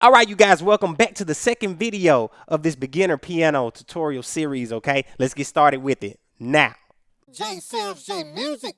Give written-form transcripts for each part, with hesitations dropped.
All right, you guys, welcome back to the second video of this beginner piano tutorial series, okay? Let's get started with it now. J Sims J Music.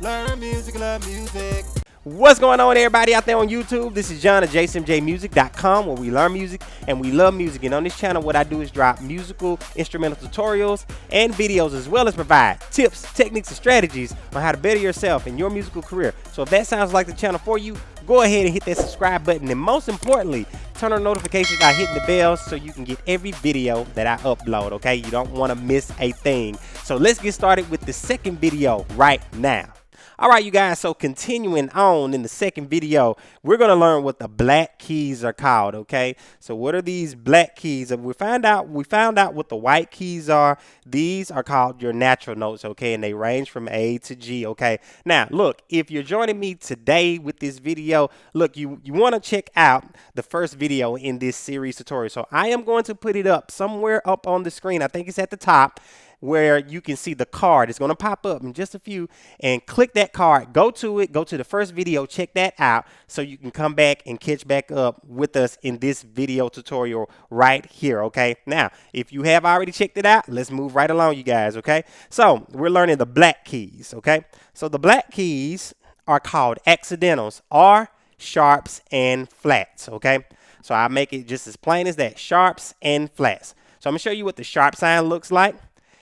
Learn music, love music. What's going on, everybody out there on YouTube? This is John of jsimjmusic.com, where we learn music and we love music. And on this channel, what I do is drop musical instrumental tutorials and videos, as well as provide tips, techniques, and strategies on how to better yourself in your musical career. So if that sounds like the channel for you, go ahead and hit that subscribe button. And most importantly, turn on notifications by hitting the bell so you can get every video that I upload, okay? You don't want to miss a thing. So let's get started with the second video right now. All right, you guys, so continuing on in the second video, we're going to learn what the black keys are called, okay? So what are these black keys? We found out what the white keys are. These are called your natural notes, okay? And they range from A to G, okay? Now, look, if you're joining me today with this video, look, you want to check out the first video in this series tutorial. So I am going to put it up somewhere up on the screen. I think it's at the top, where you can see the card. It's going to pop up in just a few, and click that card, go to it, go to the first video, check that out so you can come back and catch back up with us in this video tutorial right here, okay? Now, if you have already checked it out, let's move right along, you guys, okay? So we're learning the black keys, okay? So the black keys are called accidentals, or sharps and flats, okay? So I'll make it just as plain as that, sharps and flats. So I'm going to show you what the sharp sign looks like,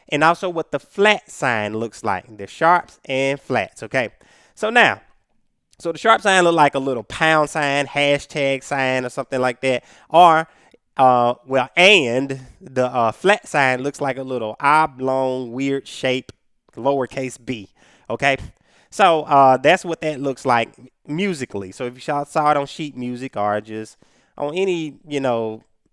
and also what the flat sign looks like. The sharps and flats, okay? So now, so the sharp sign look like a little pound sign, hashtag sign, or something like that. Or, and the flat sign looks like a little oblong, weird shape, lowercase b, okay? So that's what that looks like musically. So if you saw it on sheet music or just on any,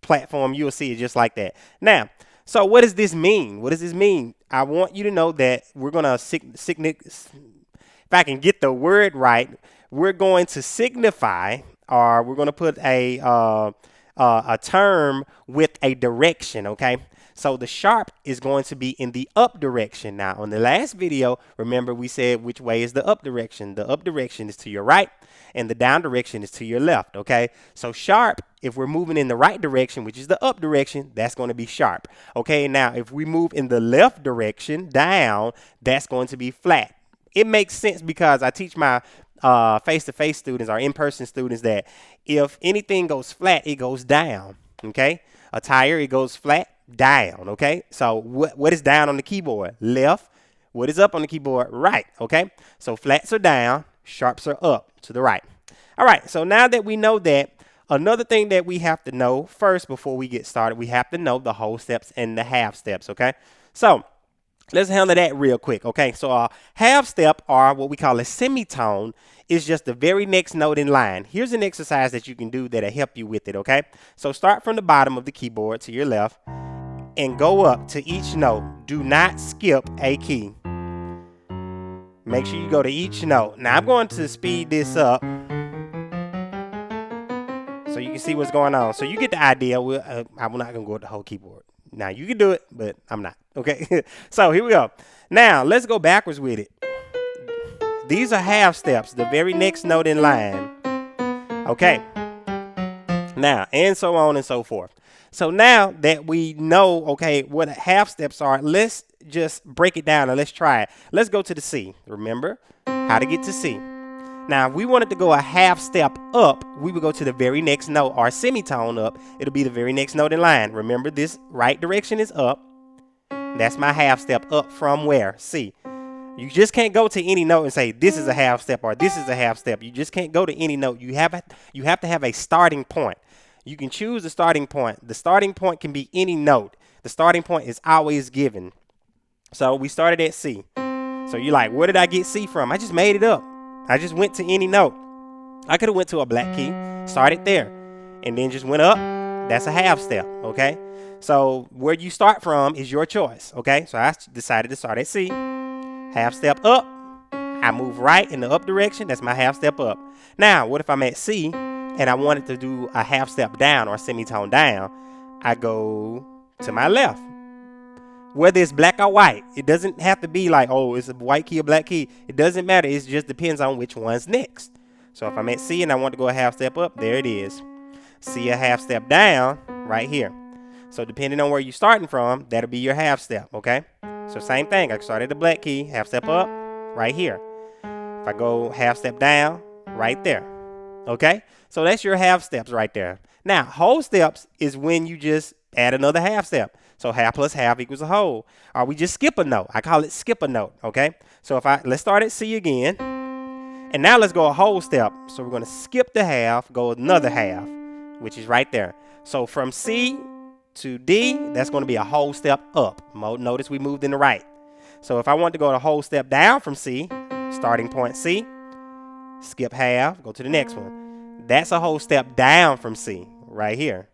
platform, you'll see it just like that. Now, so what does this mean? What does this mean? I want you to know that we're going to, if I can get the word right, we're going to signify, or we're going to put a term with a direction, okay? So the sharp is going to be in the up direction. Now, on the last video, remember we said which way is the up direction. The up direction is to your right, and the down direction is to your left, okay? So sharp, if we're moving in the right direction, which is the up direction, that's going to be sharp, okay? Now, if we move in the left direction, down, that's going to be flat. It makes sense because I teach my face-to-face students or in-person students that if anything goes flat, it goes down, okay? A tire, it goes flat, down, okay? So what is down on the keyboard? Left. What is up on the keyboard? Right, okay? So flats are down, sharps are up to the right. All right, so now that we know that, another thing that we have to know first before we get started, we have to know the whole steps and the half steps, okay? So let's handle that real quick, okay? So a half step, or what we call a semitone, is just the very next note in line. Here's an exercise that you can do that'll help you with it, okay? So start from the bottom of the keyboard to your left and go up to each note. Do not skip a key. Make sure you go to each note. Now I'm going to speed this up so you can see what's going on. So you get the idea. I'm not going to go with the whole keyboard. Now you can do it, but I'm not, okay? So here we go. Now let's go backwards with it. These are half steps, the very next note in line, okay? Now, and so on and so forth. So now that we know, okay, what half steps are, let's just break it down and let's try it. Let's go to the C. Remember how to get to C. Now, if we wanted to go a half step up, we would go to the very next note, or semitone up. It'll be the very next note in line. Remember, this right direction is up. That's my half step up from where? C. You just can't go to any note and say this is a half step or this is a half step. You just can't go to any note. You have to have a starting point. You can choose the starting point. The starting point can be any note. The starting point is always given. So we started at C. So you're like, where did I get C from? I just made it up. I just went to any note. I could have went to a black key, started there, and then just went up. That's a half step, okay? So where you start from is your choice, okay? So I decided to start at C. Half step up. I move right in the up direction. That's my half step up. Now, what if I'm at C and I wanted to do a half step down or semitone down? I go to my left. whether it's black or white. It doesn't have to be like, oh, it's a white key or black key. It doesn't matter. It just depends on which one's next. So if I'm at C and I want to go a half step up, there it is. C a half step down right here. So depending on where you're starting from, that'll be your half step, okay? So same thing. I start at the black key, half step up, right here. If I go half step down, right there. Okay? So that's your half steps right there. Now, whole steps is when you just add another half step. So half plus half equals a whole. Or we just skip a note. I call it skip a note, okay? So let's start at C again. And now let's go a whole step. So we're going to skip the half, go another half, which is right there. So from C to D, that's going to be a whole step up. Notice we moved in the right. So if I want to go a whole step down from C, starting point C, skip half, go to the next one. That's a whole step down from C right here.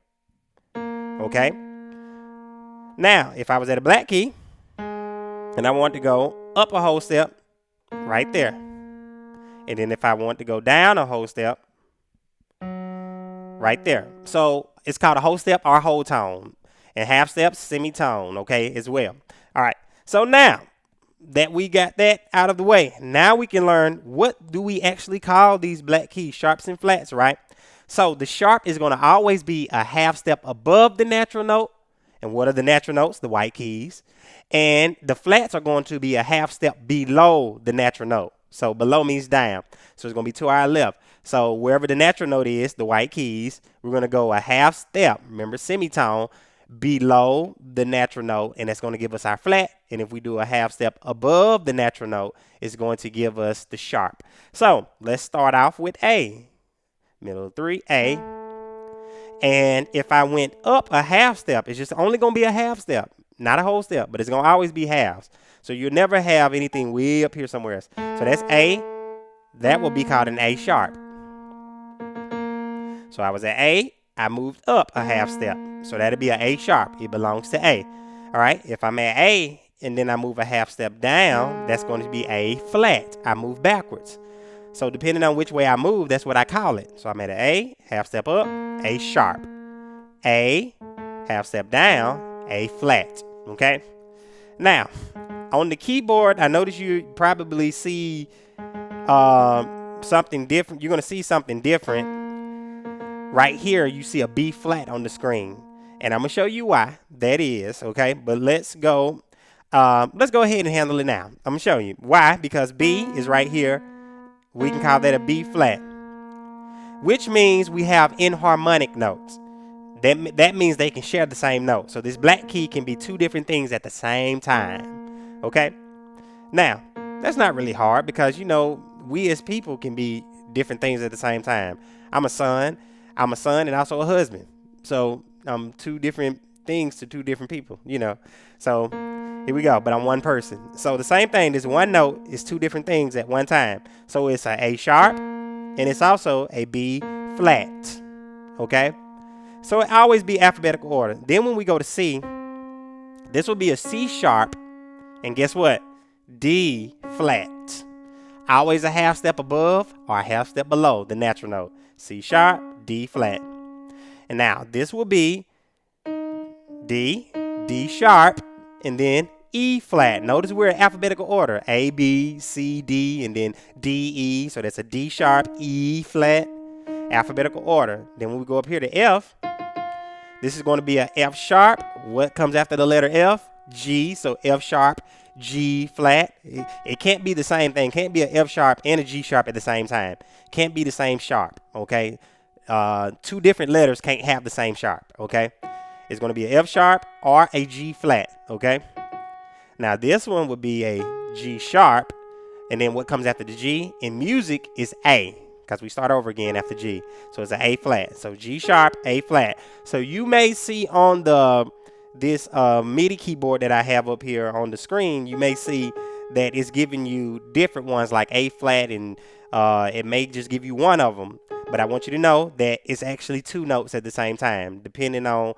Okay? Now, if I was at a black key and I want to go up a whole step, right there. And then if I want to go down a whole step, right there. So it's called a whole step or whole tone. And half steps, semitone, okay, as well. All right. So now that we got that out of the way, now we can learn what do we actually call these black keys, sharps and flats, right? So the sharp is going to always be a half step above the natural note. And what are the natural notes? The white keys. And the flats are going to be a half step below the natural note. So below means down. So it's going to be to our left. So wherever the natural note is, the white keys, we're going to go a half step, remember semitone, below the natural note. And that's going to give us our flat. And if we do a half step above the natural note, it's going to give us the sharp. So let's start off with A. Middle 3, A. And if I went up a half step, it's just only going to be a half step, not a whole step, but it's going to always be halves. So you'll never have anything way up here somewhere else. So that's A. That will be called an A sharp. So I was at A. I moved up a half step. So that'll be an A sharp. It belongs to A. All right. If I'm at A and then I move a half step down, that's going to be A flat. I move backwards. So depending on which way I move, that's what I call it. So I'm at an A, half step up, A sharp. A, half step down, A flat. Okay? Now, on the keyboard, I notice you probably see something different. You're going to see something different. Right here, you see a B flat on the screen. And I'm going to show you why that is. Okay? But let's go ahead and handle it now. I'm going to show you. Why? Because B is right here. We can call that a B flat, which means we have inharmonic notes. That means they can share the same note. So this black key can be two different things at the same time. Okay? Now, that's not really hard because, you know, we as people can be different things at the same time. I'm a son and also a husband. So I'm two different things to two different people, you know. So here we go, but I'm one person. So the same thing, this one note is two different things at one time. So it's a A sharp and it's also a B flat. Okay? So it always be alphabetical order. Then when we go to C, this will be a C sharp and guess what? D flat. Always a half step above or a half step below the natural note. C sharp, D flat. And now this will be D, D sharp, and then E flat. Notice we're in alphabetical order. A, B, C, D, and then D, E. So that's a D sharp, E flat, alphabetical order. Then when we go up here to F, this is going to be a F sharp. What comes after the letter F? G. So F sharp, G flat. It can't be the same thing. Can't be an F sharp and a G sharp at the same time. Can't be the same sharp. Okay. Two different letters can't have the same sharp. Okay. It's going to be an F sharp or a G flat. Okay. Now this one would be a G sharp. And then what comes after the G in music is A. Because we start over again after G. So it's an A flat. So G sharp, A flat. So you may see on this MIDI keyboard that I have up here on the screen, you may see that it's giving you different ones like A flat, and it may just give you one of them. But I want you to know that it's actually two notes at the same time, depending on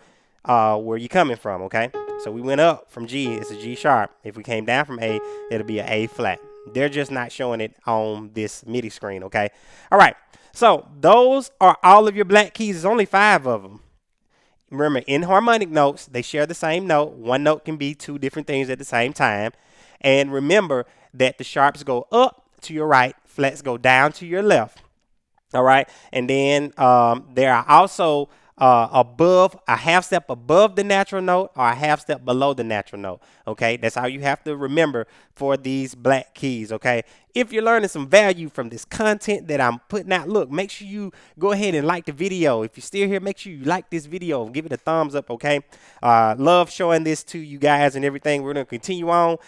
where you're coming from, okay? So we went up from G, it's a G sharp. If we came down from A, it'll be an A flat. They're just not showing it on this MIDI screen, okay? All right, so those are all of your black keys. There's only 5 of them. Remember, in harmonic notes, they share the same note. One note can be two different things at the same time. And remember that the sharps go up to your right, flats go down to your left. All right. And then there are also above, a half step above the natural note or a half step below the natural note. Okay. That's how you have to remember for these black keys. Okay. If you're learning some value from this content that I'm putting out, look, make sure you go ahead and like the video. If you're still here, make sure you like this video. Give it a thumbs up. Okay. Love showing this to you guys and everything. We're going to continue on.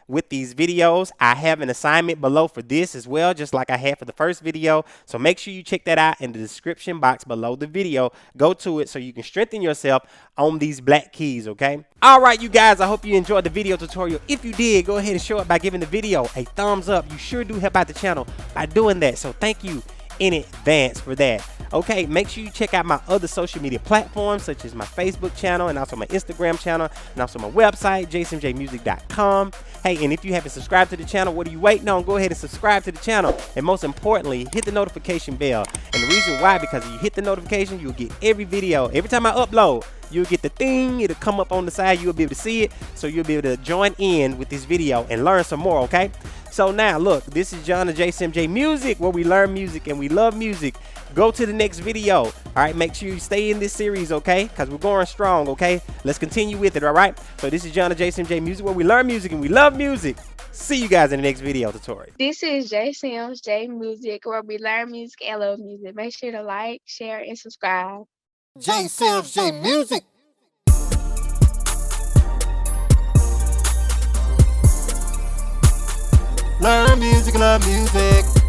With these videos, I have an assignment below for this as well, just like I had for the first video. So make sure you check that out in the description box below the video. Go to it so you can strengthen yourself on these black keys, okay? All right, you guys, I hope you enjoyed the video tutorial. If you did, go ahead and show it by giving the video a thumbs up. You sure do help out the channel by doing that. So thank you in advance for that. Okay, make sure you check out my other social media platforms, such as my Facebook channel and also my Instagram channel and also my website, jasonjmusic.com. Hey, and if you haven't subscribed to the channel, what are you waiting on? Go ahead and subscribe to the channel. And most importantly, hit the notification bell. And the reason why, because if you hit the notification, you'll get every video. Every time I upload, you'll get the thing. It'll come up on the side. You'll be able to see it. So you'll be able to join in with this video and learn some more, okay? So now, look, this is John of JSMJ Music, where we learn music and we love music. Go to the next video. All right, make sure you stay in this series, okay? Because we're going strong, okay? Let's continue with it, all right? So this is John of JSMJ Music, where we learn music and we love music. See you guys in the next video tutorial. This is J Sims J Music, where we learn music and love music. Make sure to like, share, and subscribe. J Sims J Music. Learn music, love music.